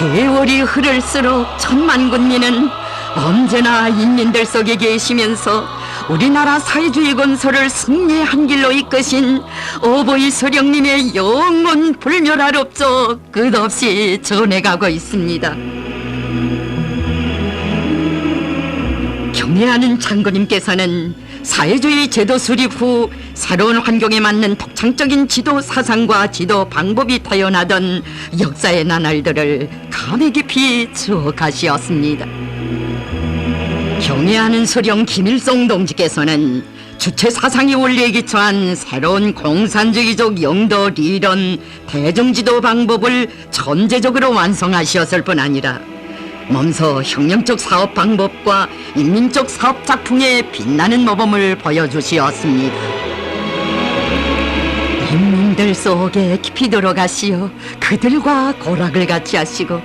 세월이 흐를수록 천만 군민은 언제나 인민들 속에 계시면서 우리나라 사회주의 건설을 승리의 한 길로 이끄신 어버이 서령님의 영원 불멸할 업적 끝없이 전해가고 있습니다. 경애하는 장군님께서는 사회주의 제도 수립 후 새로운 환경에 맞는 독창적인 지도 사상과 지도 방법이 타연하던 역사의 나날들을 감회 깊이 추억하시었습니다. 경애하는 서령 김일성 동지께서는 주체 사상이 원리에 기초한 새로운 공산주의적 영도 리런 대중지도 방법을 전제적으로 완성하셨을 뿐 아니라 몸소 혁명적 사업 방법과 인민적 사업 작품의 빛나는 모범을 보여주시었습니다. 인민들 속에 깊이 들어가시어 그들과 고락을 같이 하시고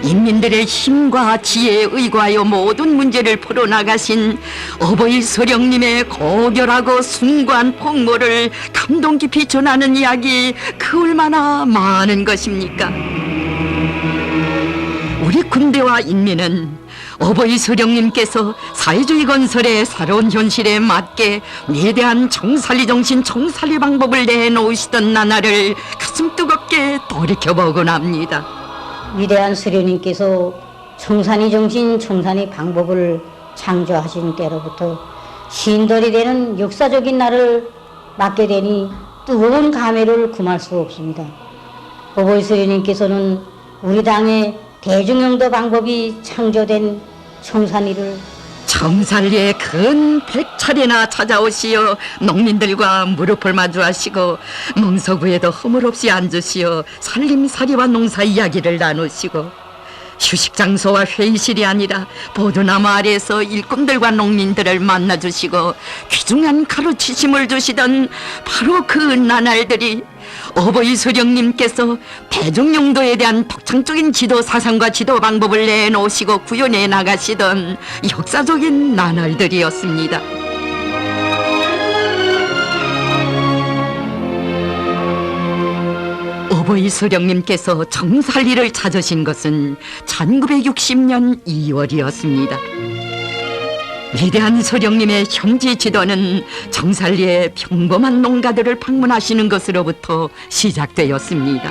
인민들의 힘과 지혜에 의거하여 모든 문제를 풀어나가신 어버이 서령님의 고결하고 숭고한 폭모를 감동 깊이 전하는 이야기 그 얼마나 많은 것입니까? 우리 군대와 인민은 어버이 서령님께서 사회주의 건설의 새로운 현실에 맞게 위대한 총살리 정신 총살리 방법을 내놓으시던 나날을 가슴 뜨겁게 돌이켜보곤 합니다. 위대한 서령님께서 총산리 정신 총산리 방법을 창조하신 때로부터 신돌이 되는 역사적인 날을 맞게 되니 뜨거운 감회를 금할 수 없습니다. 어버이 서령님께서는 우리 당의 대중영도 방법이 창조된 총산리를 청산리에 근 100차례나 찾아오시어 농민들과 무릎을 마주하시고 멍석위에도 허물없이 앉으시어 살림살이와 농사 이야기를 나누시고 휴식 장소와 회의실이 아니라 보드나무 아래에서 일꾼들과 농민들을 만나주시고 귀중한 가르치심을 주시던 바로 그 나날들이 어버이 서령님께서 대중용도에 대한 독창적인 지도 사상과 지도 방법을 내놓으시고 구현해 나가시던 역사적인 나날들이었습니다. 어버이 서령님께서 정살리를 찾으신 것은 1960년 2월이었습니다. 위대한 서령님의 형제 지도는 정살리의 평범한 농가들을 방문하시는 것으로부터 시작되었습니다.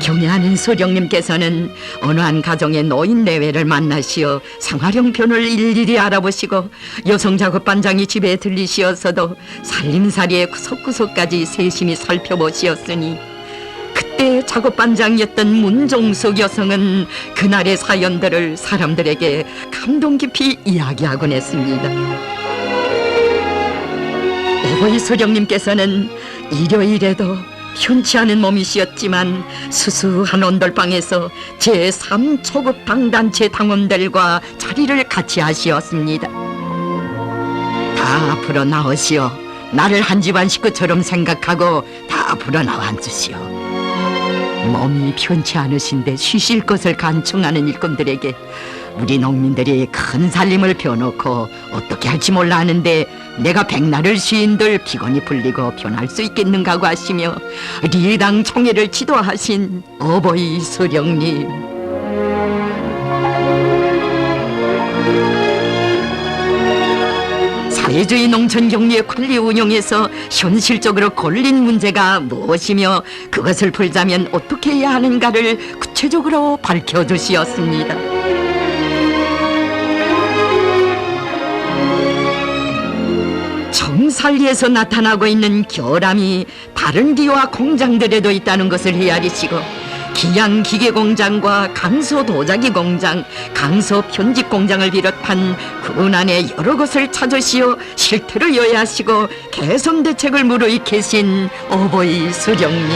경애하는 서령님께서는 어느 한 가정의 노인 내외를 만나시어 생활형편을 일일이 알아보시고 여성 작업반장이 집에 들리시어서도 살림살이의 구석구석까지 세심히 살펴보시었으니 그때 작업반장이었던 문종숙 여성은 그날의 사연들을 사람들에게 감동 깊이 이야기하곤 했습니다. 어버이 서령님께서는 일요일에도 현치 않은 몸이시었지만 수수한 온돌방에서 제3초급 당단체 당원들과 자리를 같이 하시었습니다. 다 앞으로 나오시오. 나를 한 집안 식구처럼 생각하고 다 앞으로 나와 앉으시오. 몸이 편치 않으신데 쉬실 것을 간청하는 일꾼들에게 우리 농민들이 큰 살림을 펴놓고 어떻게 할지 몰라 하는데 내가 백날을 쉬인들 피곤이 풀리고 변할 수 있겠는가고 하시며 리당 총회를 지도하신 어버이 서령님, 사회주의 농촌 경리의 관리 운영에서 현실적으로 걸린 문제가 무엇이며 그것을 풀자면 어떻게 해야 하는가를 구체적으로 밝혀주시었습니다. 정살리에서 나타나고 있는 결함이 다른 기와 공장들에도 있다는 것을 헤아리시고 기양기계공장과 강소도자기공장, 강소편집공장을 비롯한 군안의 여러 곳을 찾으시어 실태를 요해하시고 개선 대책을 무르익히신 어버이 서령님,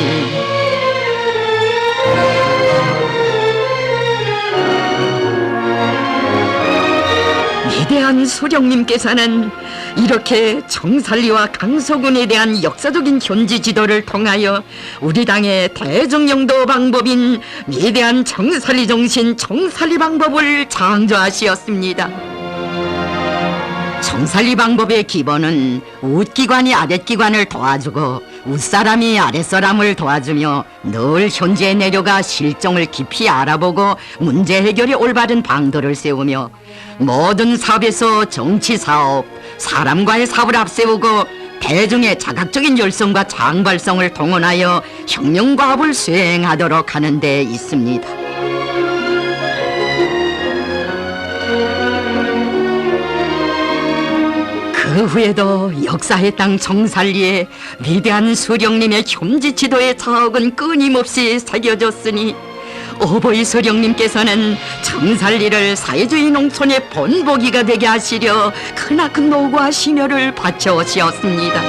위대한 서령님께서는 이렇게 정살리와 강서군에 대한 역사적인 현지 지도를 통하여 우리 당의 대중영도 방법인 위대한 정살리 정신 정살리 방법을 창조하시었습니다. 정살리 방법의 기본은 윗기관이 아랫기관을 도와주고 윗사람이 아랫사람을 도와주며 늘 현지에 내려가 실정을 깊이 알아보고 문제 해결에 올바른 방도를 세우며 모든 사업에서 정치 사업, 사람과의 사업을 앞세우고 대중의 자각적인 열성과 장발성을 동원하여 혁명과업을 수행하도록 하는 데 있습니다. 그 후에도 역사의 땅 정살리에 위대한 수령님의 혐지 지도의 자억은 끊임없이 새겨졌으니 오보이 수령님께서는 정살리를 사회주의 농촌의 본보기가 되게 하시려 크나큰 노고와 심혈을 바쳐 오시었습니다.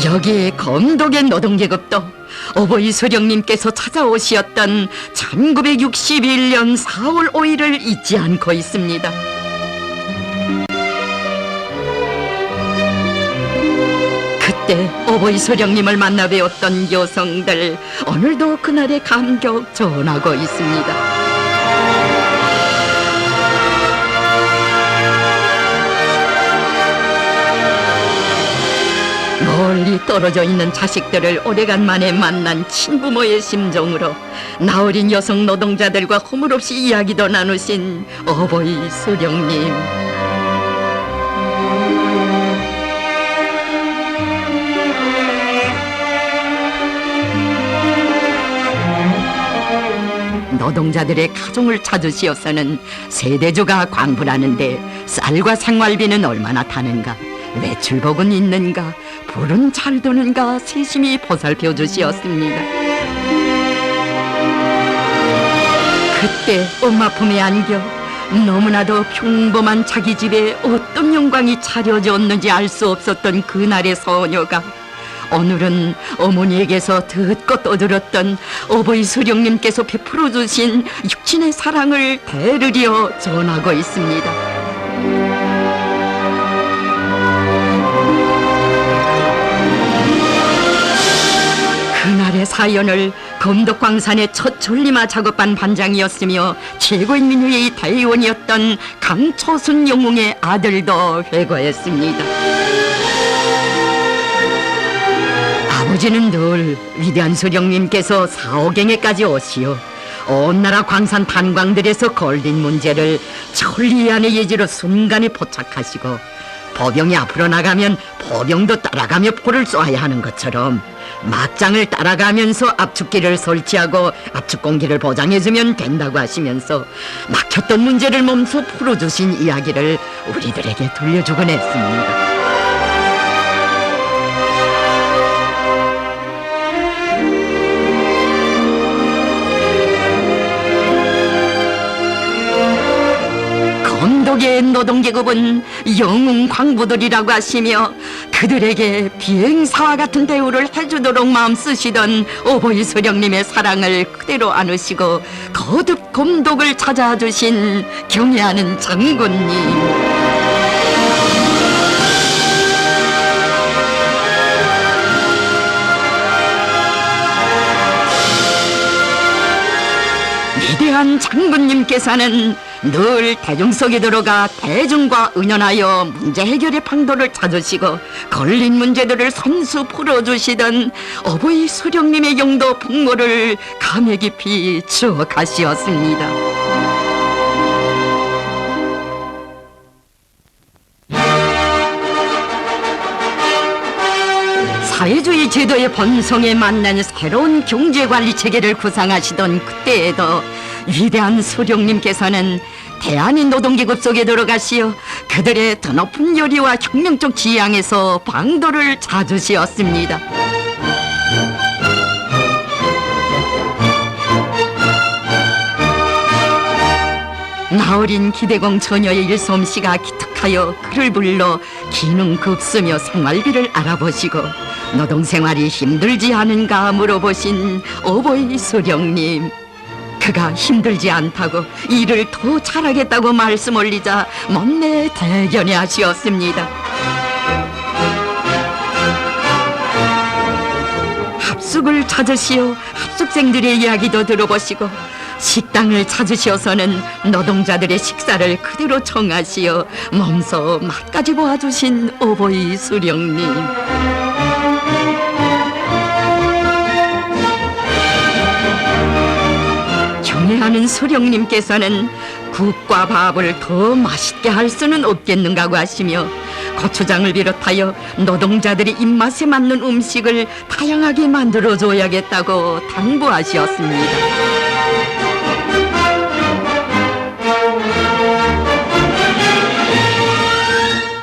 여기 검독의 노동계급도 오보이 수령님께서 찾아오시었던 1961년 4월 5일을 잊지 않고 있습니다. 그때 오보이 수령님을 만나 뵈었던 여성들, 오늘도 그날의 감격 전하고 있습니다. 멀리 떨어져 있는 자식들을 오래간만에 만난 친부모의 심정으로 나어린 여성 노동자들과 허물없이 이야기도 나누신 오보이 수령님. 노동자들의 가정을 찾으시어서는 세대주가 광분하는데 쌀과 생활비는 얼마나 타는가, 외출복은 있는가, 불은 잘 드는가 세심히 보살펴 주시었습니다. 그때 엄마 품에 안겨 너무나도 평범한 자기 집에 어떤 영광이 차려졌는지 알 수 없었던 그날의 소녀가 오늘은 어머니에게서 듣고 또 들었던 오보이 수령님께서 베풀어 주신 육신의 사랑을 대르려 전하고 있습니다. 그날의 사연을 검덕광산의 첫 전리마 작업반 반장이었으며 최고인 민회의 대의원이었던 강초순 영웅의 아들도 회고했습니다. 아버지는 늘 위대한 수령님께서 사오경에까지 오시어 온 나라 광산 탄광들에서 걸린 문제를 천리안의 예지로 순간에 포착하시고 보병이 앞으로 나가면 보병도 따라가며 포를 쏘아야 하는 것처럼 막장을 따라가면서 압축기를 설치하고 압축 공기를 보장해주면 된다고 하시면서 막혔던 문제를 몸소 풀어주신 이야기를 우리들에게 들려주곤 했습니다. 검독의 노동계급은 영웅 광부들이라고 하시며 그들에게 비행사와 같은 대우를 해주도록 마음 쓰시던 오보이 수령님의 사랑을 그대로 안으시고 거듭 검독을 찾아주신 경애하는 장군님. 위대한 장군님께서는 늘 대중 속에 들어가 대중과 의논하여 문제 해결의 방도를 찾으시고 걸린 문제들을 선수 풀어주시던 어버이 수령님의 영도 풍모를 감회 깊이 추억하시었습니다. 사회주의 제도의 번성에 맞는 새로운 경제관리 체계를 구상하시던 그때에도 위대한 수령님께서는 대한의 노동계급 속에 들어가시어 그들의 더 높은 열의와 혁명적 지향에서 방도를 찾으시었습니다. 나어린 기대공 처녀의 일솜씨가 기특하여 그를 불러 기능급수며 생활비를 알아보시고 노동생활이 힘들지 않은가 물어보신 어버이 수령님. 그가 힘들지 않다고 일을 더 잘하겠다고 말씀 올리자 못내 대견해 하시었습니다. 합숙을 찾으시어 합숙생들의 이야기도 들어보시고 식당을 찾으시어서는 노동자들의 식사를 그대로 청하시어 몸소 맛까지 보아주신 어버이 수령님. 경애하는 수령님께서는 국과 밥을 더 맛있게 할 수는 없겠는가고 하시며 고추장을 비롯하여 노동자들의 입맛에 맞는 음식을 다양하게 만들어줘야겠다고 당부하셨습니다.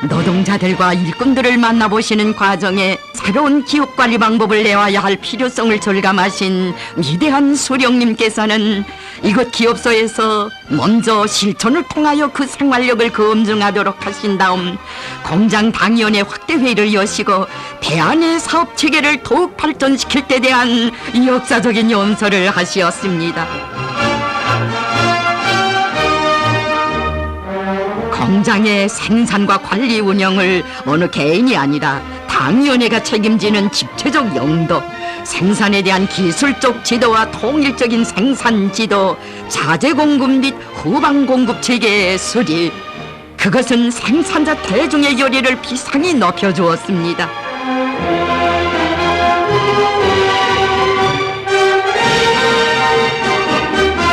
노동자들과 일꾼들을 만나보시는 과정에 새로운 기업관리 방법을 내와야 할 필요성을 절감하신 위대한 수령님께서는 이곳 기업소에서 먼저 실천을 통하여 그 생활력을 검증하도록 하신 다음 공장 당위원회 확대회의를 여시고 대안의 사업체계를 더욱 발전시킬 때 대한 역사적인 연설을 하시었습니다. 공장의 생산과 관리 운영을 어느 개인이 아니라 당위원회가 책임지는 집체적 영도, 생산에 대한 기술적 지도와 통일적인 생산 지도, 자재 공급 및 후방 공급 체계의 수립, 그것은 생산자 대중의 열의를 비상히 높여주었습니다.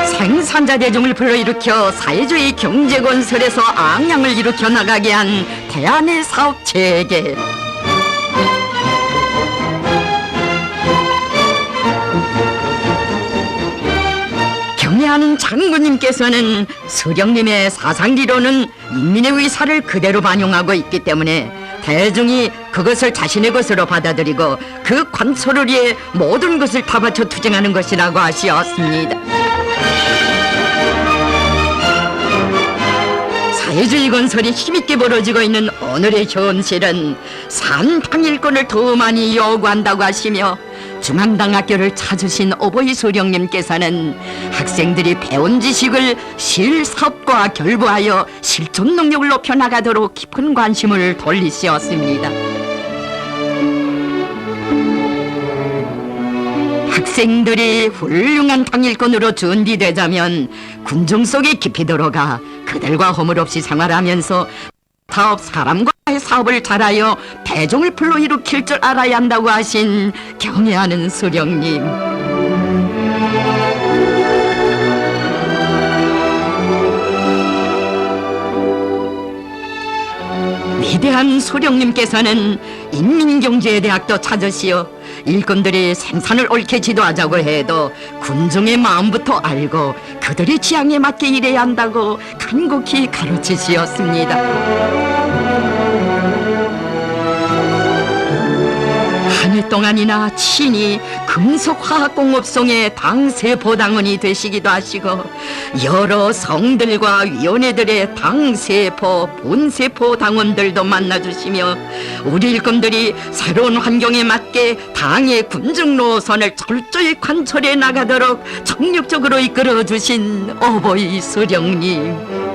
생산자 대중을 불러일으켜 사회주의 경제 건설에서 앙양을 일으켜 나가게 한 대안의 사업 체계. 경애하는 장군님께서는 수령님의 사상리로는 인민의 의사를 그대로 반영하고 있기 때문에 대중이 그것을 자신의 것으로 받아들이고 그 관소를 위해 모든 것을 다 바쳐 투쟁하는 것이라고 하시었습니다. 사회주의 건설이 힘있게 벌어지고 있는 오늘의 현실은 산당 일꾼을 더 많이 요구한다고 하시며 중앙당 학교를 찾으신 어버이 수령님께서는 학생들이 배운 지식을 실습과 결부하여 실천 능력을 높여나가도록 깊은 관심을 돌리셨습니다. 학생들이 훌륭한 당일꾼으로 준비되자면 군중 속에 깊이 들어가 그들과 허물없이 생활하면서 사람과의 사업을 잘하여 대중을 불러일으킬 줄 알아야 한다고 하신 경애하는 수령님. 위대한 수령님께서는 인민경제대학도 찾으시어 일꾼들이 생산을 옳게 지도하자고 해도 군중의 마음부터 알고 그들의 지향에 맞게 일해야 한다고 간곡히 가르치시었습니다. 한 해 동안이나 친히 금속화학공업성의 당세포당원이 되시기도 하시고 여러 성들과 위원회들의 당세포, 본세포 당원들도 만나주시며 우리 일꾼들이 새로운 환경에 맞게 당의 군중 노선을 철저히 관철해 나가도록 적극적으로 이끌어주신 어버이 수령님.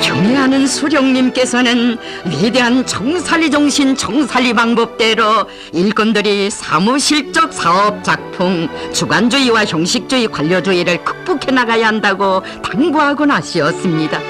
경애하는 수령님께서는 위대한 청살리 정신 청살리 방법대로 일꾼들이 사무실적 사업 작품, 주관주의와 형식주의 관료주의를 극복해 나가야 한다고 당부하곤 하시었습니다.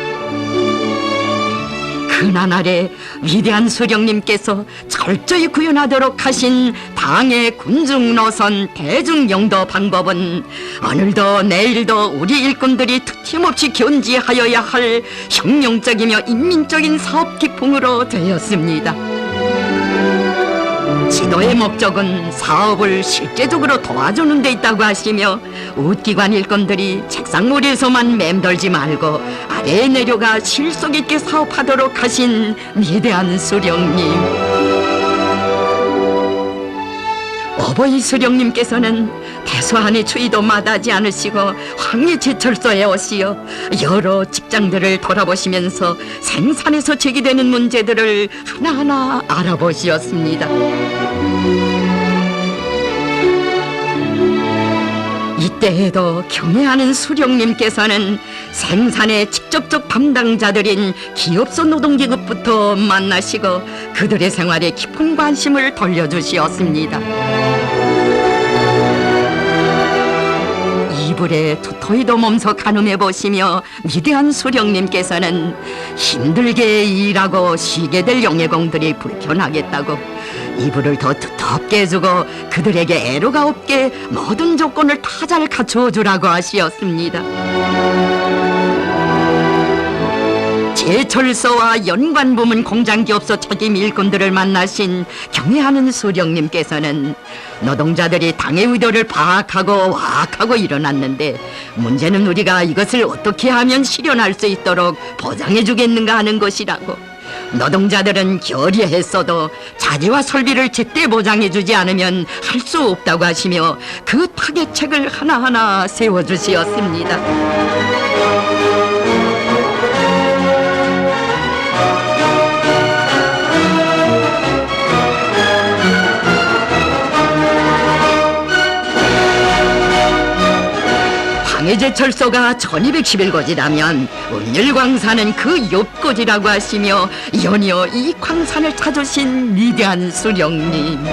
그나날에 위대한 수령님께서 철저히 구현하도록 하신 당의 군중 노선 대중 영도 방법은 오늘도 내일도 우리 일꾼들이 틀림없이 견지하여야 할 혁명적이며 인민적인 사업 기풍으로 되었습니다. 지도의 목적은 사업을 실제적으로 도와주는 데 있다고 하시며 우기관 일꾼들이 책상머리에서만 맴돌지 말고 아래에 내려가 실속 있게 사업하도록 하신 위대한 수령님. 어버이 수령님께서는 대소한의 추위도 마다하지 않으시고 황리제철소에 오시어 여러 직장들을 돌아보시면서 생산에서 제기되는 문제들을 하나하나 알아보시었습니다. 이때에도 경애하는 수령님께서는 생산의 직접적 담당자들인 기업소 노동계급부터 만나시고 그들의 생활에 깊은 관심을 돌려주시었습니다. 이불에 토토이도 몸소 가늠해 보시며 위대한 수령님께서는 힘들게 일하고 쉬게 될 영예공들이 불편하겠다고 이불을 더 두텁게 해주고 그들에게 애로가 없게 모든 조건을 다 잘 갖추어 주라고 하시었습니다. 제철소와 연관부문 공장기업소 책임 일꾼들을 만나신 경애하는 수령님께서는 노동자들이 당의 의도를 파악하고 와악하고 일어났는데 문제는 우리가 이것을 어떻게 하면 실현할 수 있도록 보장해 주겠는가 하는 것이라고. 노동자들은 결의했어도 자재와 설비를 제때 보장해 주지 않으면 할 수 없다고 하시며 그 타개책을 하나하나 세워주시었습니다. 황해제철소가 1211고지라면 은율광산은 그 옆고지라고 하시며 연이어 이 광산을 찾으신 위대한 수령님.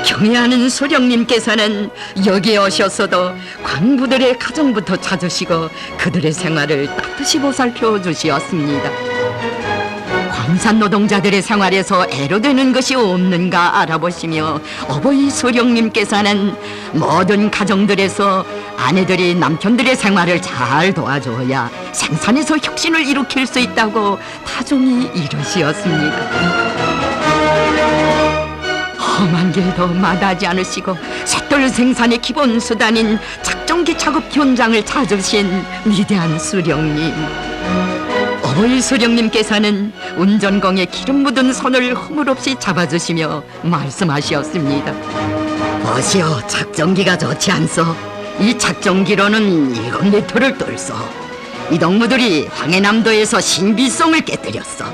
경애하는 수령님께서는 여기에 오셨어도 광부들의 가정부터 찾으시고 그들의 생활을 따뜻이 보살펴 주시었습니다. 광산 노동자들의 생활에서 애로되는 것이 없는가 알아보시며 어버이 수령님께서는 모든 가정들에서 아내들이 남편들의 생활을 잘 도와줘야 생산에서 혁신을 일으킬 수 있다고 타종이 이루시었습니다. 험한 길도 마다하지 않으시고 셋돌 생산의 기본 수단인 작정기 작업 현장을 찾으신 위대한 수령님. 어버이 수령님께서는 운전공에 기름 묻은 손을 허물없이 잡아주시며 말씀하시었습니다. 보시오, 작정기가 좋지 않소. 이 작정기로는 7리터를 떨소. 이 동무들이 황해남도에서 신비성을 깨뜨렸어.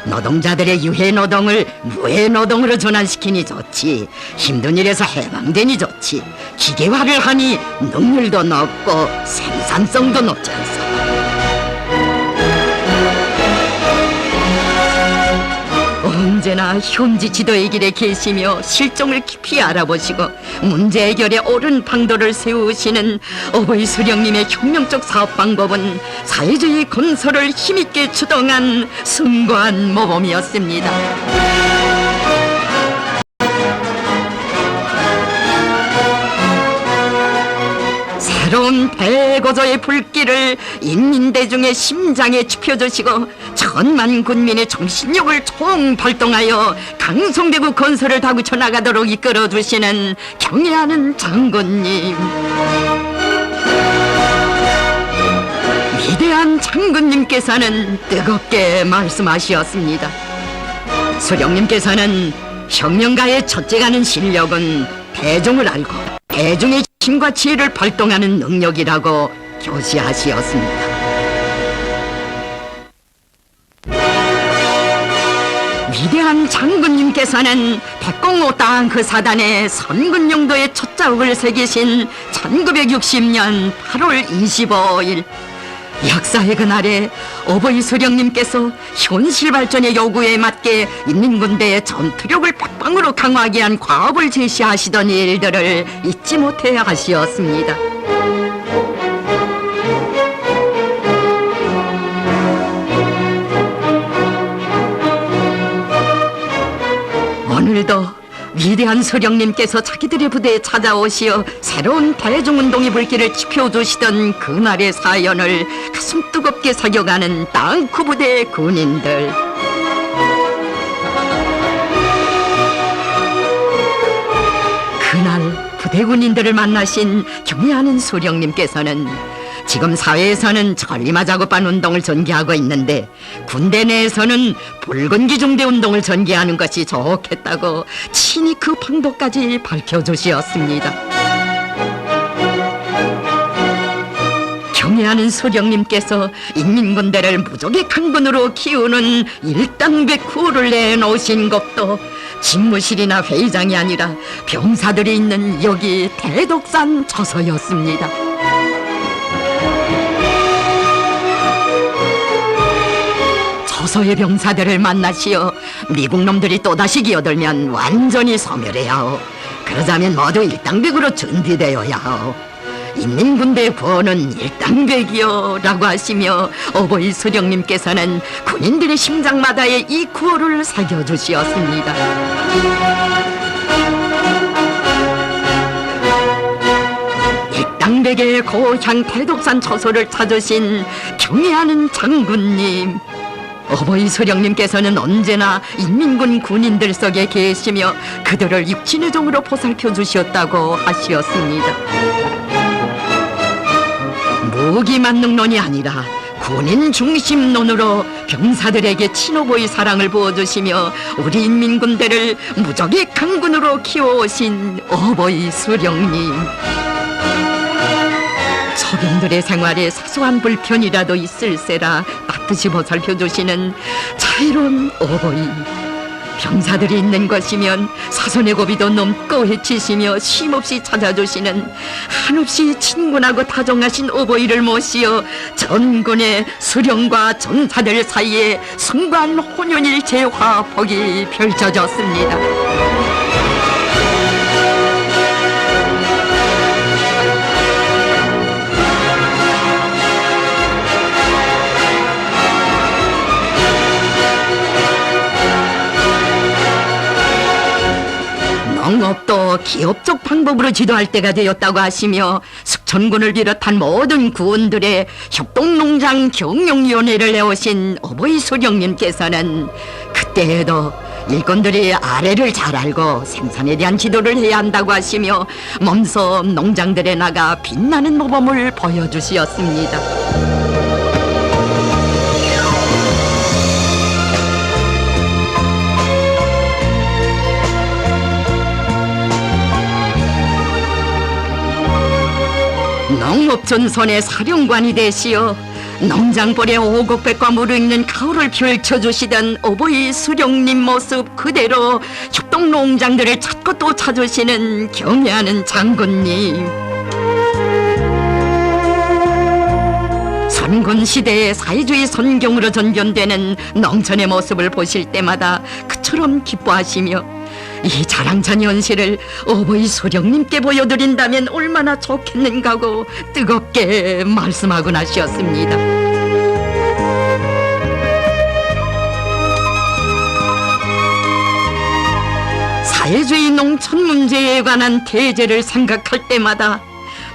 노동자들의 유해노동을 무해노동으로 전환시키니 좋지, 힘든 일에서 해방되니 좋지, 기계화를 하니 능률도 높고 생산성도 높지 않소. 언제나 현지 지도의 길에 계시며 실정을 깊이 알아보시고 문제 해결에 옳은 방도를 세우시는 어버이 수령님의 혁명적 사업 방법은 사회주의 건설을 힘있게 주동한 숭고한 모범이었습니다. 새로운 대고조의 불길을 인민대중의 심장에 지펴주시고 천만 군민의 정신력을 총발동하여 강성대구 건설을 다구쳐 나가도록 이끌어주시는 경애하는 장군님. 위대한 장군님께서는 뜨겁게 말씀하시었습니다. 수령님께서는 혁명가의 첫째가는 실력은 대중을 알고 대중의 힘과 지혜를 발동하는 능력이라고 교시하시었습니다. 위대한 장군님께서는 백공호 땅그 사단에 선군용도의 첫 자국을 새기신 1960년 8월 25일 역사의 그날에 어버이 수령님께서 현실 발전의 요구에 맞게 인민군대의 전투력을 백방으로 강화하기 위한 과업을 제시하시던 일들을 잊지 못해 하시었습니다. 오늘도 위대한 수령님께서 자기들의 부대에 찾아오시어 새로운 대중운동의 불길을 지펴주시던 그날의 사연을 가슴 뜨겁게 사겨가는 땅크 부대의 군인들. 그날 부대 군인들을 만나신 경애하는 수령님께서는 지금 사회에서는 전리마 작업반 운동을 전개하고 있는데 군대 내에서는 붉은 기중대 운동을 전개하는 것이 좋겠다고 친히 그 방도까지 밝혀주시었습니다. 경애하는 수령님께서 인민군대를 무적의 강군으로 키우는 일당백후를 내놓으신 것도 집무실이나 회의장이 아니라 병사들이 있는 여기 대덕산 저서였습니다. 저서의 병사들을 만나시어 미국 놈들이 또다시 기어들면 완전히 소멸해야 하오. 그러자면 모두 일당백으로 전개되어야 하오. 인민군대 구호는 일당백이요 라고 하시며 어버이 수령님께서는 군인들의 심장마다에 이 구호를 새겨주시었습니다. 일당백의 고향 대독산 처소를 찾으신 경애하는 장군님, 어버이 수령님께서는 언제나 인민군 군인들 속에 계시며 그들을 육신의 종으로 보살펴 주셨다고 하시었습니다. 무기만능론이 아니라 군인 중심론으로 병사들에게 친오보의 사랑을 부어주시며 우리 인민군대를 무적의 강군으로 키워오신 어버이 수령님, 서병들의 생활에 사소한 불편이라도 있을세라 따뜻이 보살펴주시는 자애로운 어버이, 병사들이 있는 것이면 사선의 고비도 넘고 헤치시며 쉼없이 찾아주시는 한없이 친근하고 다정하신 어버이를 모시어 전군의 수령과 전사들 사이에 숭고한 혼연일체의 화폭이 펼쳐졌습니다. 농업도 기업적 방법으로 지도할 때가 되었다고 하시며 숙천군을 비롯한 모든 구원들의 협동농장 경영위원회를 내오신 어버이 수령님께서는 그때에도 일꾼들이 아래를 잘 알고 생산에 대한 지도를 해야 한다고 하시며 몸소 농장들에 나가 빛나는 모범을 보여주시었습니다. 농업전선의 사령관이 되시어 농장벌의 오곡백과 무르익는 가을을 펼쳐주시던 어버이 수령님 모습 그대로 협동농장들을 찾고 또 찾으시는 경애하는 장군님, 선군시대의 사회주의 선경으로 전견되는 농촌의 모습을 보실 때마다 그처럼 기뻐하시며 이 자랑찬 현실을 어버이 수령님께 보여드린다면 얼마나 좋겠는가고 뜨겁게 말씀하곤 하셨습니다. 사회주의 농촌 문제에 관한 대제를 생각할 때마다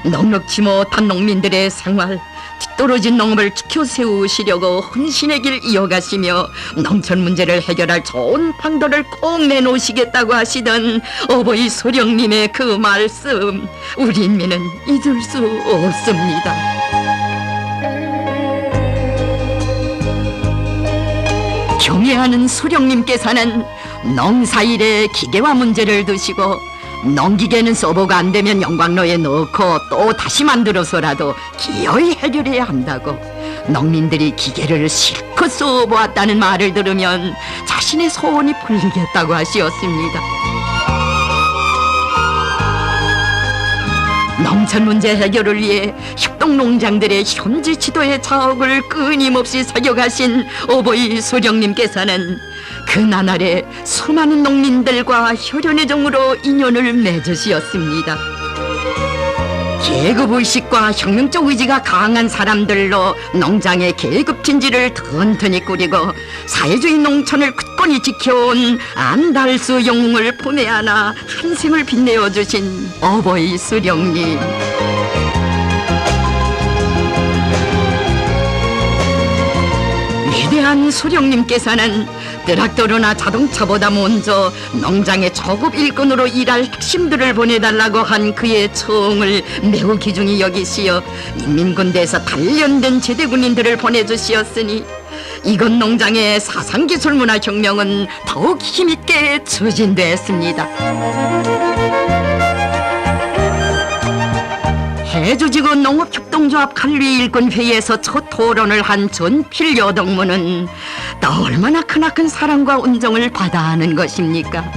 넉넉지 못한 농민들의 생활, 뒤떨어진 농업을 지켜 세우시려고 헌신의 길 이어가시며 농촌 문제를 해결할 좋은 방도를 꼭 내놓으시겠다고 하시던 어버이 수령님의 그 말씀, 우리 인민은 잊을 수 없습니다. 경애하는 수령님께서는 농사일에 기계화 문제를 두시고 농기계는 서버가 안 되면 영광로에 넣고 또 다시 만들어서라도 기어이 해결해야 한다고, 농민들이 기계를 실컷 써보았다는 말을 들으면 자신의 소원이 풀리겠다고 하시었습니다. 농촌 문제 해결을 위해 협동농장들의 현지 지도의 자옥을 끊임없이 새겨가신 어버이 수령님께서는 그 나날에 수많은 농민들과 혈연의 정으로 인연을 맺으시었습니다. 계급의식과 혁명적 의지가 강한 사람들로 농장의 계급진지를 튼튼히 꾸리고 사회주의 농촌을 굳건히 지켜온 안달수 영웅을 품에 안아 한 생을 빛내어 주신 어버이 수령님, 위대한 수령님께서는 트랙터나 자동차보다 먼저 농장의 초급 일꾼으로 일할 핵심들을 보내달라고 한 그의 청을 매우 귀중히 여기시어 인민군대에서 단련된 제대군인들을 보내주시었으니 이곳 농장의 사상기술문화혁명은 더욱 힘있게 추진됐습니다. 해주지구 농업협동조합 관리 일꾼회의에서 첫 토론을 한 전필 여동무는 또 얼마나 크나큰 사랑과 온정을 받아 하는 것입니까?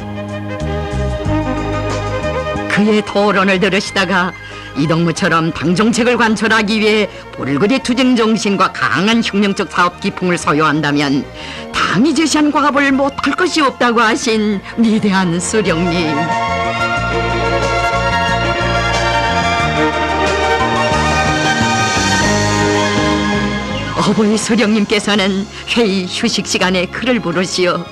그의 토론을 들으시다가 이동무처럼 당정책을 관철하기 위해 불굴의 투쟁 정신과 강한 혁명적 사업 기풍을 소유한다면 당이 제시한 과업을 못할 것이 없다고 하신 위대한 수령님, 어버이 수령님께서는 회의 휴식 시간에 글을 부르시어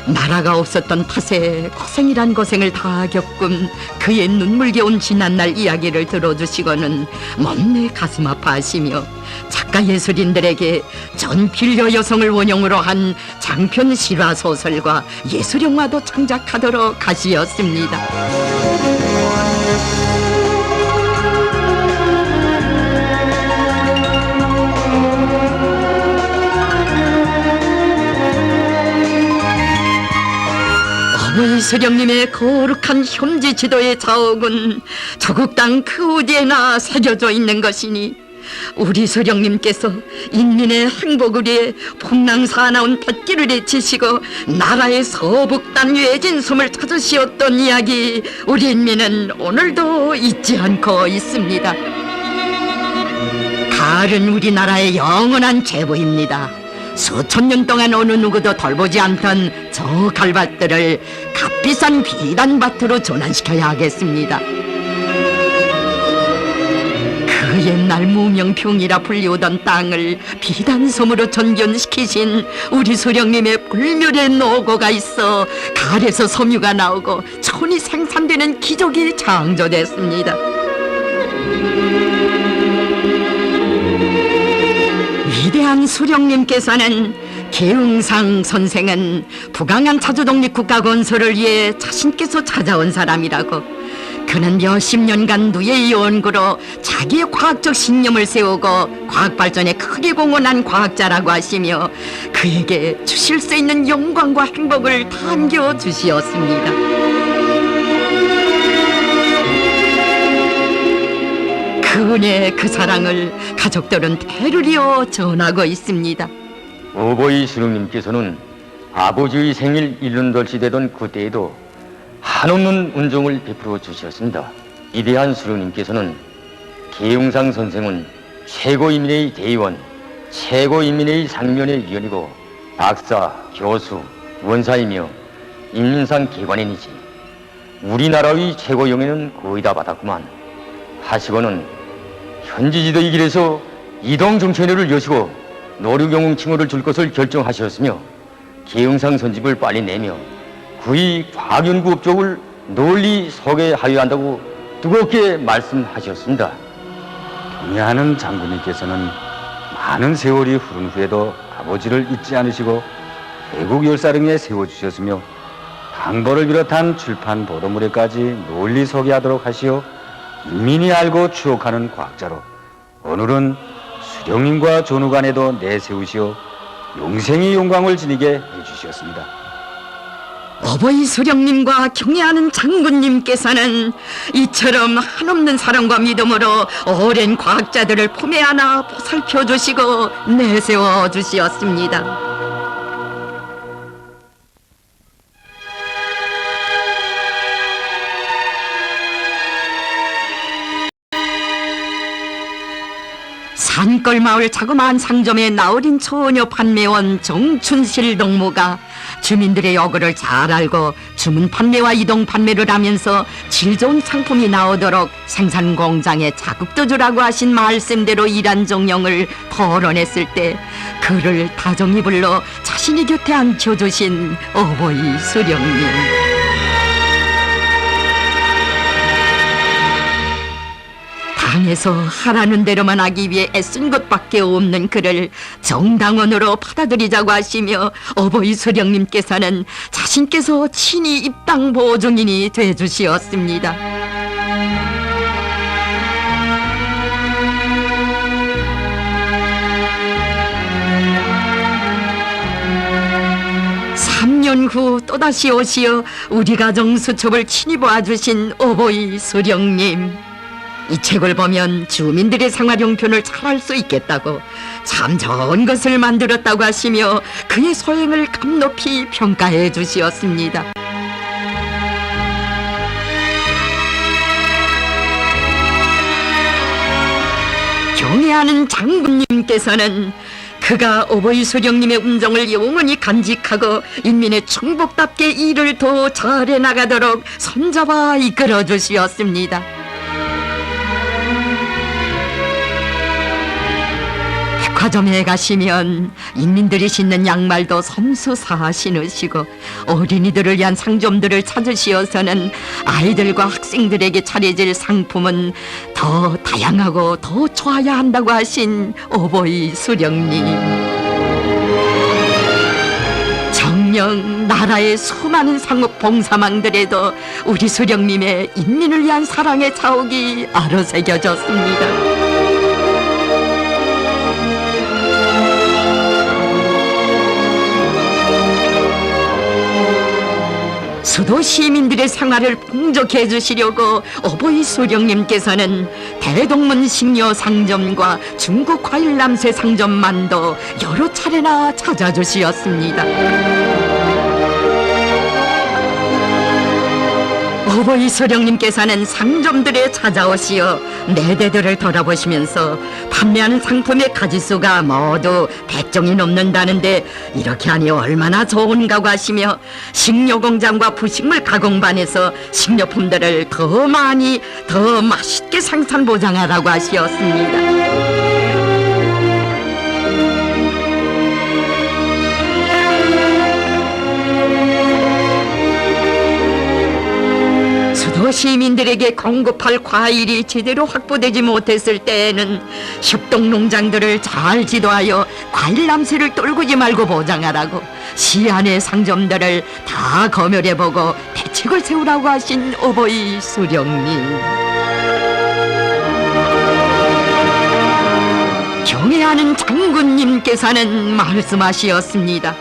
나라가 없었던 탓에 고생이란 고생을 다 겪은 그의 눈물겨운 지난날 이야기를 들어주시고는 먼내 가슴 아파하시며 작가 예술인들에게 전 필려 여성을 원형으로 한 장편 실화 소설과 예술 영화도 창작하도록 하시었습니다. 어버이 수령님의 거룩한 현지 지도의 자옥은 조국 땅 그 어디에나 새겨져 있는 것이니 우리 수령님께서 인민의 행복을 위해 풍랑 사나운 뱃길을 헤치시고 나라의 서북단 외진 숨을 찾으시었던 이야기 우리 인민은 오늘도 잊지 않고 있습니다. 가을은 우리나라의 영원한 제보입니다. 수천 년 동안 어느 누구도 돌보지 않던 저 갈밭들을 값비싼 비단밭으로 전환시켜야 하겠습니다. 그 옛날 무명평이라 불리우던 땅을 비단섬으로 전견시키신 우리 수령님의 불멸의 노고가 있어 가을에서 섬유가 나오고 천이 생산되는 기적이 창조됐습니다. 위대한 수령님께서는 계응상 선생은 북왕한 자주독립 국가 건설을 위해 자신께서 찾아온 사람이라고, 그는 몇십 년간 누의 연구로 자기의 과학적 신념을 세우고 과학 발전에 크게 공헌한 과학자라고 하시며 그에게 주실 수 있는 영광과 행복을 다 안겨주시었습니다. 그 은혜, 그 사랑을 가족들은 대를 이어 전하고 있습니다. 어버이 수령님께서는 아버지의 생일 1년돌이 되던 그때에도 한없는 은총을 베풀어 주셨습니다. 위대한 수령님께서는 계용상 선생은 최고인민의 대의원, 최고인민의 상면의 위원이고 박사, 교수, 원사이며 인민상 기관인이지 우리나라의 최고영예는 거의 다 받았구만 하시고는 현지지도의 길에서 이동정천회를 여시고 노류경흥 칭호를 줄 것을 결정하셨으며 계영상 선집을 빨리 내며 그의 과학연구 업적을 널리 소개하여야 한다고 뜨겁게 말씀하셨습니다. 동의하는 장군님께서는 많은 세월이 흐른 후에도 아버지를 잊지 않으시고 애국 열사령에 세워주셨으며 당보를 비롯한 출판 보도물에까지 널리 소개하도록 하시어 인민이 알고 추억하는 과학자로 오늘은 수령님과 전후관에도 내세우시어 영생의 영광을 지니게 해주셨습니다. 어버이 수령님과 경애하는 장군님께서는 이처럼 한없는 사랑과 믿음으로 오랜 과학자들을 품에 안아 보살펴 주시고 내세워 주시었습니다. 산골마을 자그마한 상점에 나어린 처녀 판매원 정춘실 동무가 주민들의 요구를 잘 알고 주문 판매와 이동 판매를 하면서 질 좋은 상품이 나오도록 생산 공장에 자극도 주라고 하신 말씀대로 일한 정령을 토론했을 때 그를 다정히 불러 자신이 곁에 앉혀주신 어버이 수령님. 당에서 하라는 대로만 하기 위해 애쓴 것밖에 없는 그를 정당원으로 받아들이자고 하시며 어버이 수령님께서는 자신께서 친히 입당 보증인이 되주시었습니다. 삼 년 후 또다시 오시어 우리 가정 수첩을 친히 봐주신 어버이 수령님. 이 책을 보면 주민들의 생활 형편을 잘 알 수 있겠다고 참 좋은 것을 만들었다고 하시며 그의 소행을 감높이 평가해 주시었습니다. 경애하는 장군님께서는 그가 어버이 수령님의 음정을 영원히 간직하고 인민의 충복답게 일을 더 잘해 나가도록 손잡아 이끌어 주시었습니다. 백화점에 가시면 인민들이 신는 양말도 섬수사 신으시고 어린이들을 위한 상점들을 찾으시어서는 아이들과 학생들에게 차려질 상품은 더 다양하고 더 좋아야 한다고 하신 어버이 수령님. 정녕 나라의 수많은 상업 봉사망들에도 우리 수령님의 인민을 위한 사랑의 자욱이 아로새겨졌습니다. 수도 시민들의 생활을 풍족히 해주시려고 어버이 수령님께서는 대동문 식료 상점과 중국 과일 남새 상점만도 여러 차례나 찾아주시었습니다. 어버이 수령님께서는 상점들에 찾아오시어 매대들을 돌아보시면서 판매하는 상품의 가지수가 모두 100종이 넘는다는데 이렇게 하니 얼마나 좋은가고 하시며 식료공장과 부식물 가공반에서 식료품들을 더 많이 더 맛있게 생산 보장하라고 하시었습니다. 수도 시민들에게 공급할 과일이 제대로 확보되지 못했을 때에는 협동농장들을 잘 지도하여 과일 남새를 떨구지 말고 보장하라고 시안의 상점들을 다 검열해보고 대책을 세우라고 하신 어버이 수령님. 경애하는 장군님께서는 말씀하시었습니다.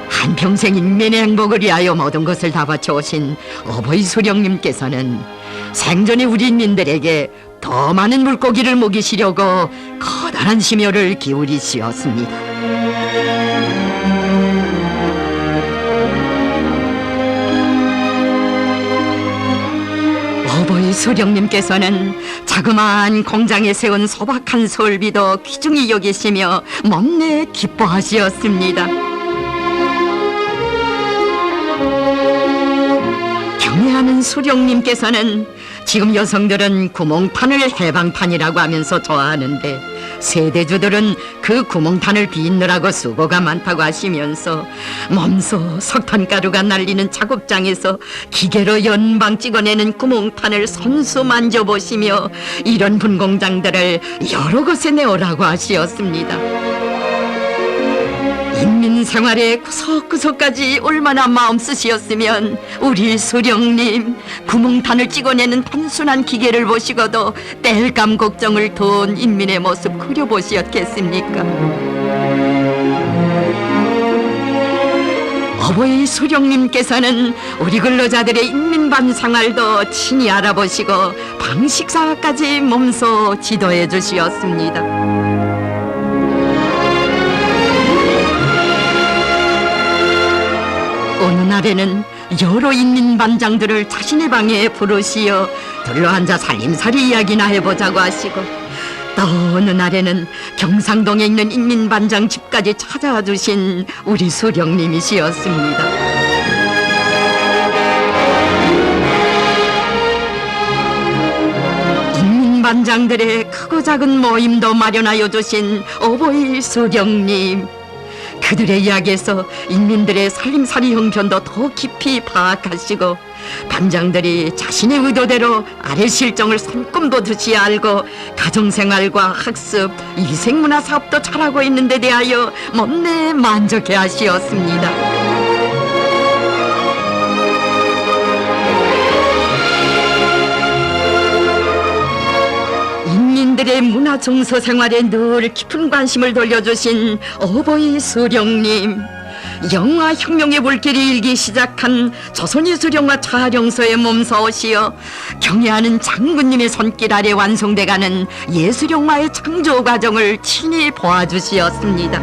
한평생 인민의 행복을 위하여 모든 것을 다 바쳐오신 어버이 수령님께서는 생전에 우리 인민들에게 더 많은 물고기를 먹이시려고 커다란 심혈을 기울이시었습니다. 어버이 수령님께서는 자그마한 공장에 세운 소박한 설비도 귀중히 여기시며 못내 기뻐하시었습니다. 경애하는 수령님께서는 지금 여성들은 구멍탄을 해방탄이라고 하면서 좋아하는데 세대주들은 그 구멍탄을 빚느라고 수고가 많다고 하시면서 몸소 석탄가루가 날리는 작업장에서 기계로 연방 찍어내는 구멍탄을 손수 만져보시며 이런 분공장들을 여러 곳에 내오라고 하시었습니다. 인민 생활에 구석구석까지 얼마나 마음 쓰시었으면 우리 수령님 구멍탄을 찍어내는 단순한 기계를 보시고도 땔감 걱정을 돈 인민의 모습 그려보시었겠습니까? 어버이 수령님께서는 우리 근로자들의 인민반 생활도 친히 알아보시고 방식사까지 몸소 지도해 주시었습니다. 어느 날에는 여러 인민반장들을 자신의 방에 부르시어 둘러앉아 살림살이 이야기나 해보자고 하시고 또 어느 날에는 경상동에 있는 인민반장 집까지 찾아와 주신 우리 수령님이시었습니다. 인민반장들의 크고 작은 모임도 마련하여 주신 어버이 수령님. 그들의 이야기에서 인민들의 살림살이 형편도 더 깊이 파악하시고 반장들이 자신의 의도대로 아래 실정을 손꼽듯이 알고 가정생활과 학습, 위생문화 사업도 잘하고 있는 데 대하여 못내 만족해 하시었습니다. 인민들의 문화 정서 생활에 늘 깊은 관심을 돌려주신 어버이 수령님. 영화 혁명의 불길이 일기 시작한 조선예술영화 촬영소에 몸서오시어 경애하는 장군님의 손길 아래 완성돼가는 예술영화의 창조 과정을 친히 보아주시었습니다.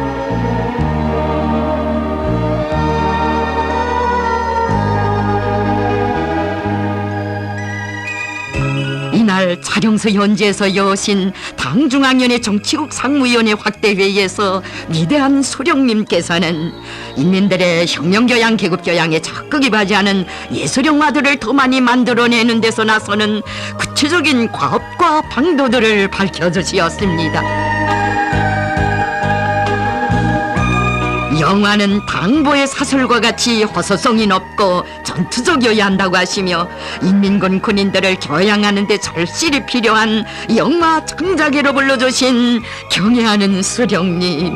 이날 촬영소 현지에서 여신 당중앙위원회 정치국 상무위원회 확대회의에서 위대한 수령님께서는 인민들의 혁명교양, 계급교양에 적극 이바지하는 예술영화들을 더 많이 만들어내는 데서 나서는 구체적인 과업과 방도들을 밝혀주시었습니다. 영화는 당보의 사설과 같이 허소성이 높고 전투적이어야 한다고 하시며 인민군 군인들을 교양하는 데 절실히 필요한 영화 장자계로 불러주신 경애하는 수령님,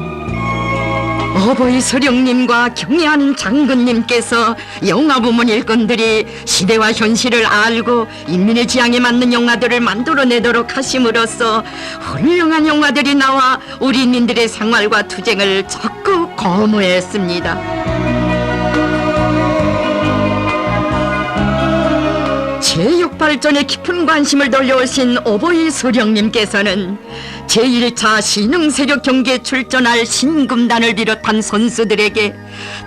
어버이 수령님과 경애하는 장군님께서 영화 부문 일꾼들이 시대와 현실을 알고 인민의 지향에 맞는 영화들을 만들어내도록 하심으로써 훌륭한 영화들이 나와 우리 인민들의 생활과 투쟁을 적극 거무했습니다. 제육발전에 깊은 관심을 돌려오신 어버이 수령님께서는 제1차 신흥세력 경기에 출전할 신금단을 비롯한 선수들에게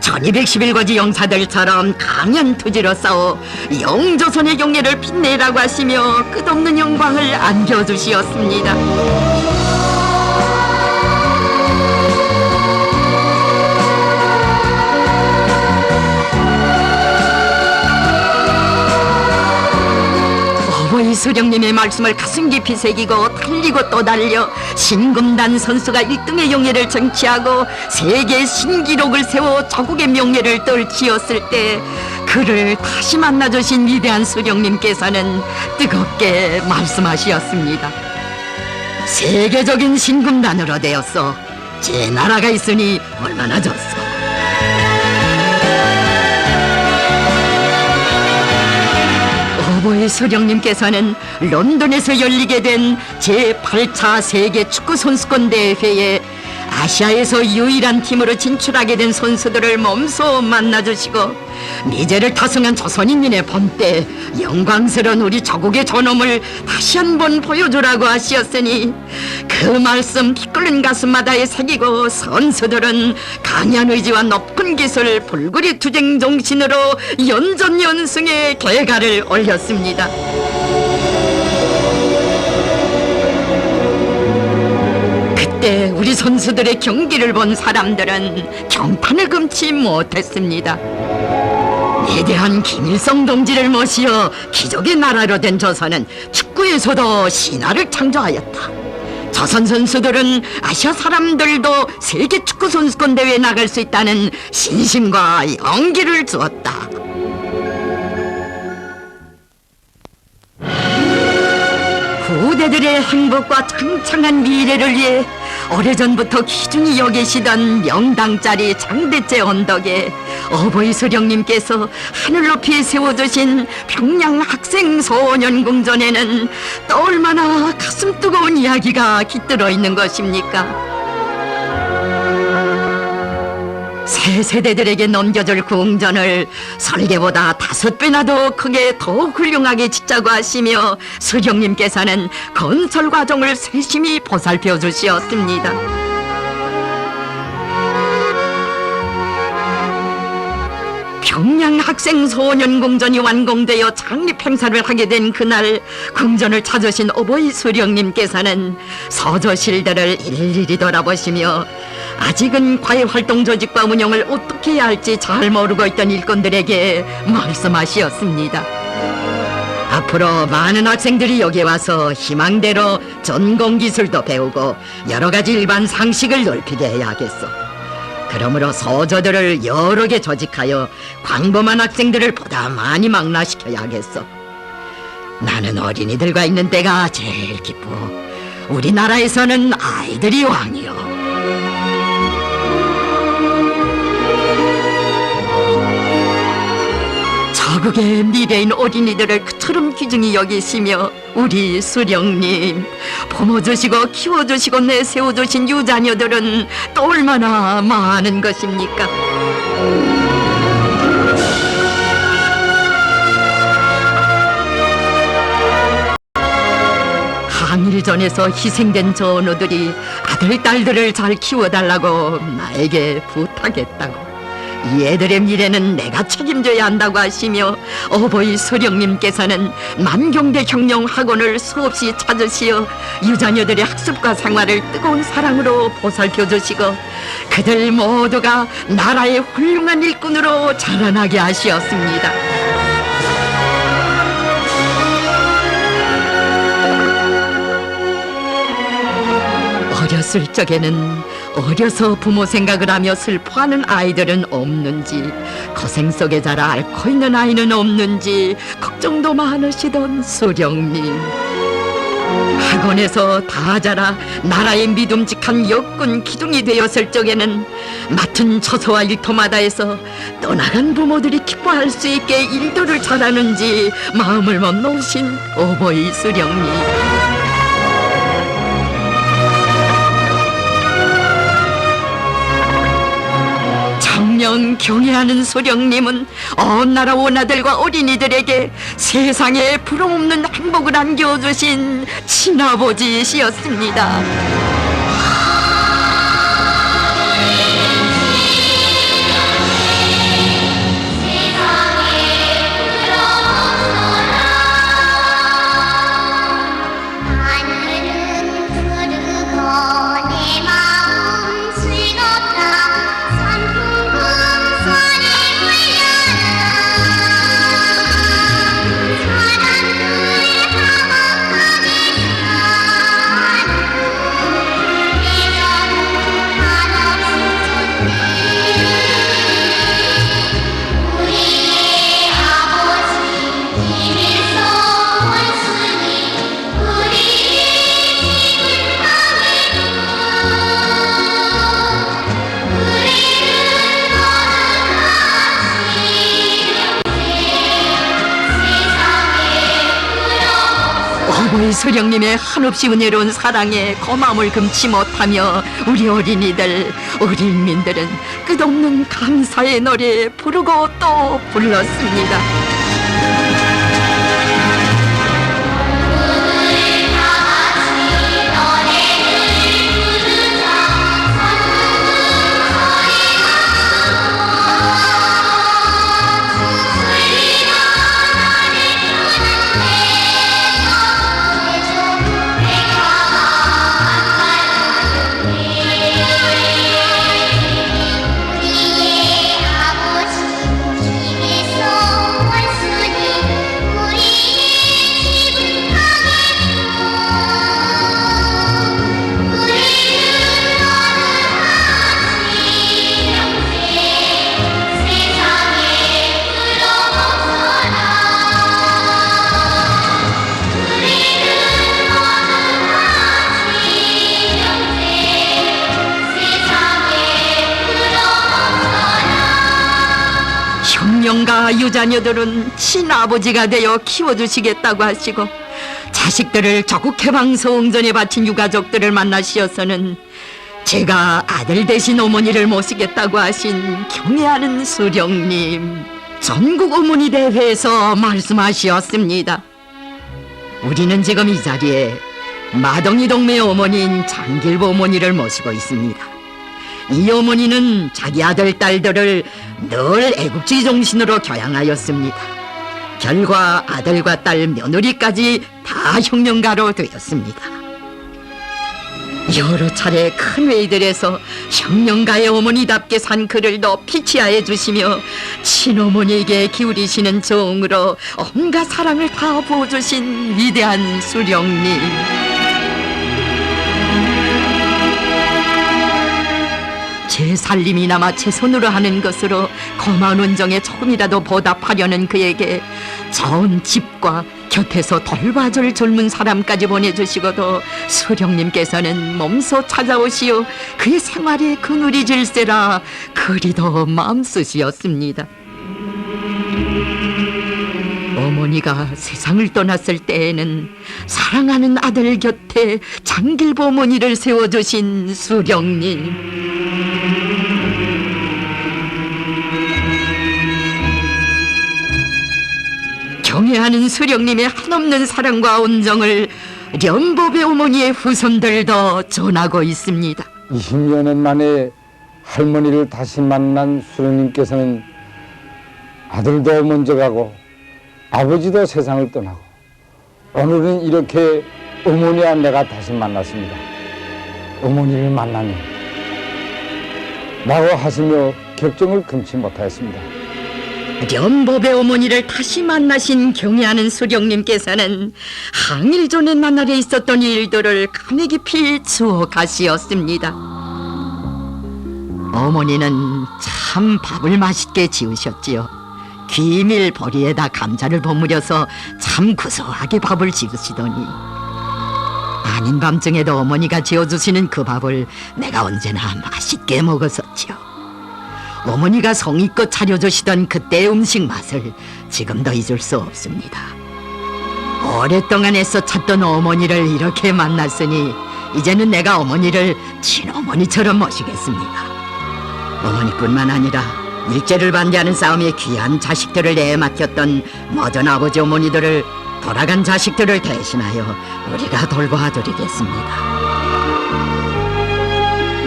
1211거지 영사들처럼 강한 투지로 싸워 영조선의 경례를 빛내라고 하시며 끝없는 영광을 안겨주시었습니다. 어버이 수령님의 말씀을 가슴 깊이 새기고 달리고 또 달려 신금단 선수가 1등의 영예를 쟁취하고 세계 신기록을 세워 조국의 명예를 떨치었을 때 그를 다시 만나주신 위대한 수령님께서는 뜨겁게 말씀하시었습니다. 세계적인 신금단으로 되었어. 제 나라가 있으니 얼마나 좋소. 어버이 수령님께서는 런던에서 열리게 된 제8차 세계 축구 선수권 대회에 아시아에서 유일한 팀으로 진출하게 된 선수들을 몸소 만나주시고 미제를 타성한 조선인민의 본때 영광스러운 우리 조국의 존엄을 다시 한번 보여주라고 하시었으니 그 말씀 피 끓는 가슴마다에 새기고 선수들은 강한 의지와 높은 기술 불구리 투쟁 정신으로 연전연승의 개가를 올렸습니다. 그때 우리 선수들의 경기를 본 사람들은 경탄을 금치 못했습니다. 위대한 김일성 동지를 모시어 기적의 나라로 된 조선은 축구에서도 신화를 창조하였다. 조선 선수들은 아시아 사람들도 세계 축구 선수권 대회에 나갈 수 있다는 신심과 용기를 주었다. 후대들의 행복과 창창한 미래를 위해 오래전부터 기준히 여기시던 명당짜리 장대째 언덕에 어버이 수령님께서 하늘 높이 세워두신 평양 학생 소년궁전에는 또 얼마나 가슴 뜨거운 이야기가 깃들어 있는 것입니까? 새 세대들에게 넘겨줄 궁전을 설계보다 5배나 더 크게 더욱 훌륭하게 짓자고 하시며 수령님께서는 건설 과정을 세심히 보살펴 주시었습니다. 평양 학생 소년궁전이 완공되어 창립 행사를 하게 된 그날 궁전을 찾으신 어버이 수령님께서는 서조실들을 일일이 돌아보시며 아직은 과외활동 조직과 운영을 어떻게 해야 할지 잘 모르고 있던 일꾼들에게 말씀하시었습니다. 앞으로 많은 학생들이 여기 와서 희망대로 전공기술도 배우고 여러 가지 일반 상식을 넓히게 해야 하겠소. 그러므로 서조들을 여러 개 조직하여 광범한 학생들을 보다 많이 망라시켜야 하겠소. 나는 어린이들과 있는 때가 제일 기쁘. 우리나라에서는 아이들이 왕이요. 조국의 미래인 어린이들을 그처럼 귀중히 여기시며 우리 수령님 품어주시고 키워주시고 내세워주신 유자녀들은 또 얼마나 많은 것입니까? 항일전에서 희생된 전우들이 아들, 딸들을 잘 키워달라고 나에게 부탁했다고. 이 애들의 미래는 내가 책임져야 한다고 하시며 어버이 수령님께서는 만경대 경영 학원을 수없이 찾으시어 유자녀들의 학습과 생활을 뜨거운 사랑으로 보살펴 주시고 그들 모두가 나라의 훌륭한 일꾼으로 자라나게 하시었습니다. 어렸을 적에는 어려서 부모 생각을 하며 슬퍼하는 아이들은 없는지, 거생 속에 자라 앓고 있는 아이는 없는지 걱정도 많으시던 수령님. 학원에서 다 자라 나라의 믿음직한 역군 기둥이 되었을 적에는 맡은 처소와 일터마다에서 떠나간 부모들이 기뻐할 수 있게 일들을 잘하는지 마음을 못 놓으신 어버이 수령님. 청년 경애하는 수령님은 온 나라 원아들과 어린이들에게 세상에 부러움없는 행복을 안겨주신 친아버지시였습니다. 어버이 수령님의 한없이 은혜로운 사랑에 고마움을 금치 못하며 우리 어린이들, 우리 인민들은 끝없는 감사의 노래 부르고 또 불렀습니다. 형령과 유자녀들은 친아버지가 되어 키워주시겠다고 하시고, 자식들을 조국 해방성전에 바친 유가족들을 만나시어서는 제가 아들 대신 어머니를 모시겠다고 하신 경애하는 수령님, 전국 어머니 대회에서 말씀하시었습니다. 우리는 지금 이 자리에 마동이 동매의 어머니인 장길보 어머니를 모시고 있습니다. 이 어머니는 자기 아들, 딸들을 늘 애국주의 정신으로 교양하였습니다. 결과 아들과 딸, 며느리까지 다 혁명가로 되었습니다. 여러 차례 큰 회의들에서 혁명가의 어머니답게 산 그를 높이 치하해 주시며 친어머니에게 기울이시는 정으로 온갖 사랑을 다 부어주신 위대한 수령님. 제 살림이나마 제 손으로 하는 것으로 고마운 은정에 조금이라도 보답하려는 그에게 좋은 집과 곁에서 돌봐줄 젊은 사람까지 보내주시고도 수령님께서는 몸소 찾아오시어 그의 생활에 그늘이 질세라 그리도 마음쓰시었습니다. 어머니가 세상을 떠났을 때에는 사랑하는 아들 곁에 장길보 어머니를 세워주신 수령님. 경애하는 수령님의 한없는 사랑과 온정을 련법의 어머니의 후손들도 전하고 있습니다. 20여 년 만에 할머니를 다시 만난 수령님께서는 아들도 먼저 가고 아버지도 세상을 떠나고 오늘은 이렇게 어머니와 내가 다시 만났습니다. 어머니를 만나니 라고 하시며 격정을 금치 못하였습니다. 련법의 어머니를 다시 만나신 경애하는 수령님께서는 항일 전의 나날에 있었던 일들을 감회 깊이 추억하시었습니다. 어머니는 참 밥을 맛있게 지으셨지요. 귀밀 보리에다 감자를 버무려서 참 구수하게 밥을 지으시더니 아닌 밤중에도 어머니가 지어주시는 그 밥을 내가 언제나 맛있게 먹었었지요. 어머니가 성의껏 차려주시던 그때의 음식 맛을 지금도 잊을 수 없습니다. 오랫동안 애써 찾던 어머니를 이렇게 만났으니 이제는 내가 어머니를 친어머니처럼 모시겠습니다. 어머니뿐만 아니라 일제를 반대하는 싸움에 귀한 자식들을 내맡겼던 머전 아버지 어머니들을 돌아간 자식들을 대신하여 우리가 돌봐드리겠습니다.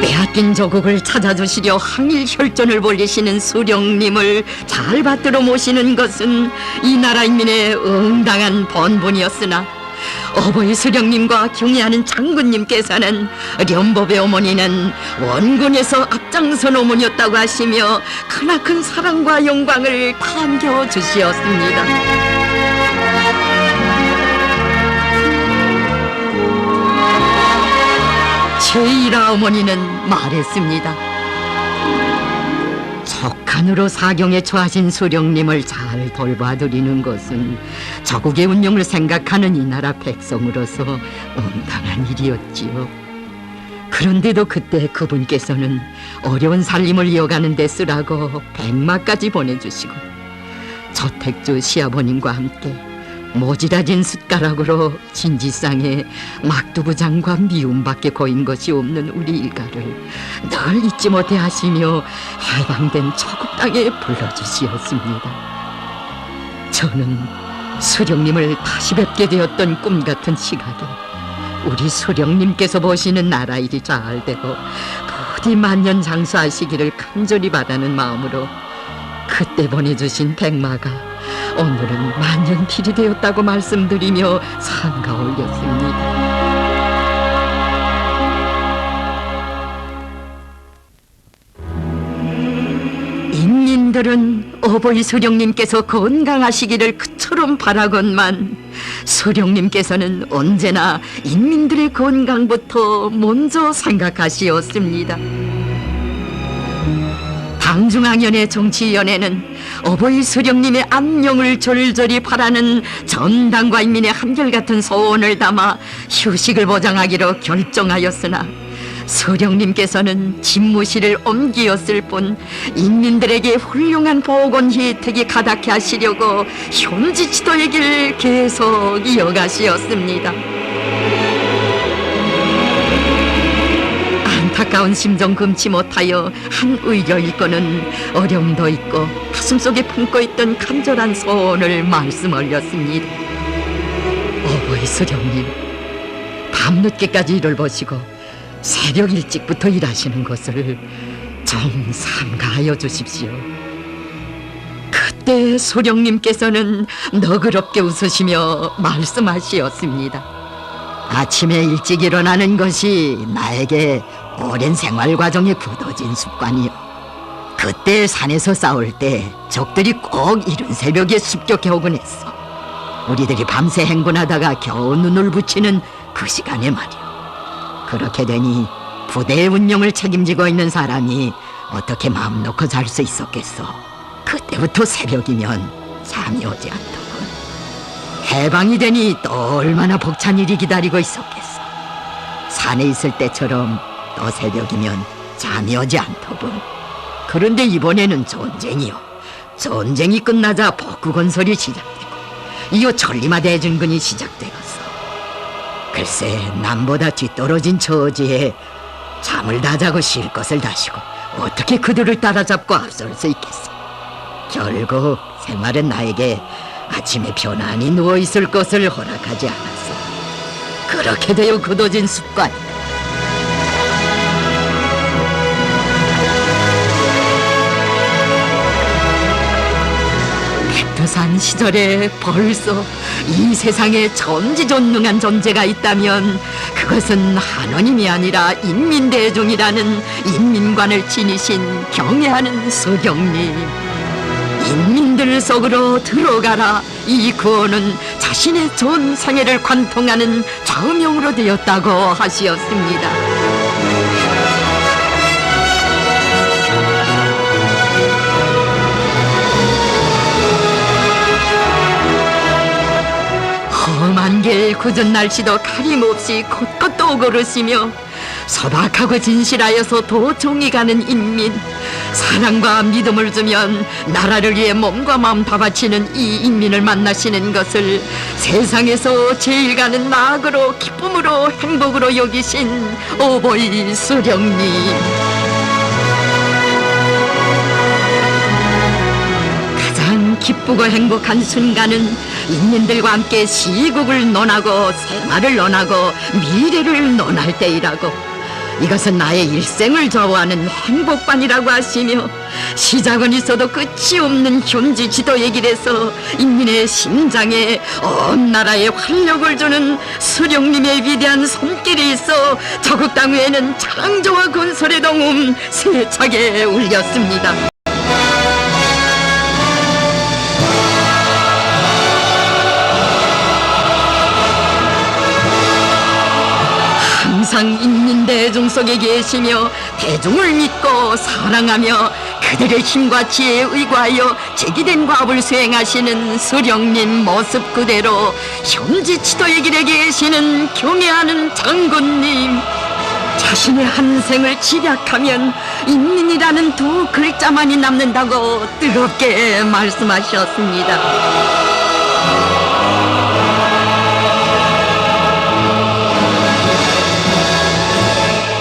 빼앗긴 조국을 찾아주시려 항일혈전을 벌이시는 수령님을 잘 받들어 모시는 것은 이 나라 인민의 응당한 본분이었으나 어버이 수령님과 경애하는 장군님께서는 련법의 어머니는 원군에서 앞장선 어머니였다고 하시며 크나큰 사랑과 영광을 반겨주시었습니다. 제이라 어머니는 말했습니다. 적한으로 사경에 처하신 수령님을 잘 돌봐드리는 것은 자국의 운명을 생각하는 이 나라 백성으로서 응당한 일이었지요. 그런데도 그때 그분께서는 어려운 살림을 이어가는 데 쓰라고 백마까지 보내주시고 저택주 시아버님과 함께 모지라진 숟가락으로 진지상에 막두부장과 미움밖에 고인 것이 없는 우리 일가를 늘 잊지 못해 하시며 해방된 조국 땅에 불러주시었습니다. 저는 수령님을 다시 뵙게 되었던 꿈 같은 시각에 우리 수령님께서 보시는 나라 일이 잘 되고 부디 만년장수하시기를 간절히 바라는 마음으로 그때 보내주신 백마가 오늘은 만년필이 되었다고 말씀드리며 상가 올렸습니다. 인민들은 어버이 수령님께서 건강하시기를 그처럼 바라건만 수령님께서는 언제나 인민들의 건강부터 먼저 생각하시었습니다. 당중앙연의 정치위원회는 어버이 수령님의 안녕을 절절히 바라는 전당과 인민의 한결같은 소원을 담아 휴식을 보장하기로 결정하였으나 수령님께서는 집무실을 옮기었을 뿐 인민들에게 훌륭한 보건 혜택이 가득해 하시려고 현지 지도의 길 계속 이어가시었습니다. 안타까운 심정 금치 못하여 한 의료 일꾼은 어려움도 있고 가슴속에 품고 있던 간절한 소원을 말씀 올렸습니다. 어버이 수령님, 밤늦게까지 일을 보시고 새벽 일찍부터 일하시는 것을 좀 삼가하여 주십시오. 그때 수령님께서는 너그럽게 웃으시며 말씀하시었습니다. 아침에 일찍 일어나는 것이 나에게 오랜 생활 과정에 굳어진 습관이요. 그때 산에서 싸울 때 적들이 꼭 이른 새벽에 습격해 오곤 했어. 우리들이 밤새 행군하다가 겨우 눈을 붙이는 그 시간에 말이요. 그렇게 되니 부대의 운영을 책임지고 있는 사람이 어떻게 마음 놓고 잘 수 있었겠어. 그때부터 새벽이면 잠이 오지 않더군. 해방이 되니 또 얼마나 벅찬 일이 기다리고 있었겠어. 산에 있을 때처럼 또 새벽이면 잠이 오지 않더군. 그런데 이번에는 전쟁이요. 전쟁이 끝나자 복구 건설이 시작되고 이후 천리마 대진군이 시작되었어. 글쎄, 남보다 뒤떨어진 처지에 잠을 다 자고 쉴 것을 다시고 어떻게 그들을 따라잡고 앞설 수 있겠어. 결국 생활은 나에게 아침에 편안히 누워있을 것을 허락하지 않았어. 그렇게 되어 굳어진 습관이다. 백두산 시절에 벌써 이 세상에 전지전능한 존재가 있다면 그것은 하느님이 아니라 인민대중이라는 인민관을 지니신 경애하는 수령님. 인민들 속으로 들어가라. 이 구호는 자신의 전 생애를 관통하는 좌우명으로 되었다고 하시었습니다. 좁은 길 굳은 날씨도 가림없이 곳곳 또 걸으시며 소박하고 진실하여서 도 종이 가는 인민, 사랑과 믿음을 주면 나라를 위해 몸과 마음 다 바치는 이 인민을 만나시는 것을 세상에서 제일 가는 낙으로 기쁨으로 행복으로 여기신 오보이 수령님, 가장 기쁘고 행복한 순간은 인민들과 함께 시국을 논하고 생활을 논하고 미래를 논할 때이라고, 이것은 나의 일생을 좌우하는 행복반이라고 하시며 시작은 있어도 끝이 없는 현지 지도의 길에서 인민의 심장에 온 나라에 활력을 주는 수령님의 위대한 손길이 있어 조국 땅 위에는 창조와 건설의 동음 세차게 울렸습니다. 항상 인민 대중 속에 계시며 대중을 믿고 사랑하며 그들의 힘과 지혜에 의거하여 제기된 과업을 수행하시는 수령님 모습 그대로 현지 지도의 길에 계시는 경애하는 장군님, 자신의 한 생을 집약하면 인민이라는 두 글자만이 남는다고 뜨겁게 말씀하셨습니다.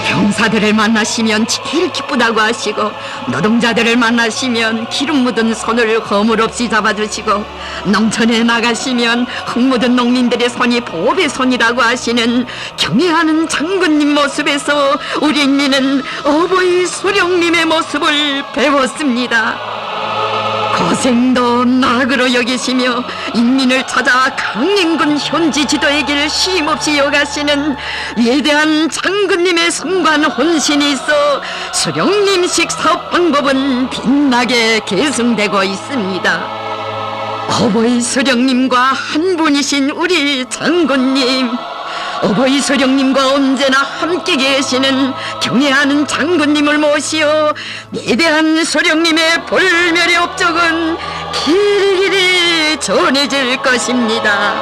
병사들을 만나시면 제일 기쁘다고 하시고, 노동자들을 만나시면 기름 묻은 손을 허물없이 잡아주시고, 농촌에 나가시면 흙 묻은 농민들의 손이 보배 손이라고 하시는 경애하는 장군님 모습에서 우리 인민은 어버이 수령님의 모습을 배웠습니다. 고생도 낙으로 여기시며 인민을 찾아 강인군 현지 지도의 길 쉼없이 이어가시는 위대한 장군님의 성관 혼신이 있어 수령님식 사업 방법은 빛나게 계승되고 있습니다. 어버이 수령님과 한 분이신 우리 장군님, 어버이 수령님과 언제나 함께 계시는 경애하는 장군님을 모시어 위대한 수령님의 불멸의 업적은 길이 전해질 것입니다.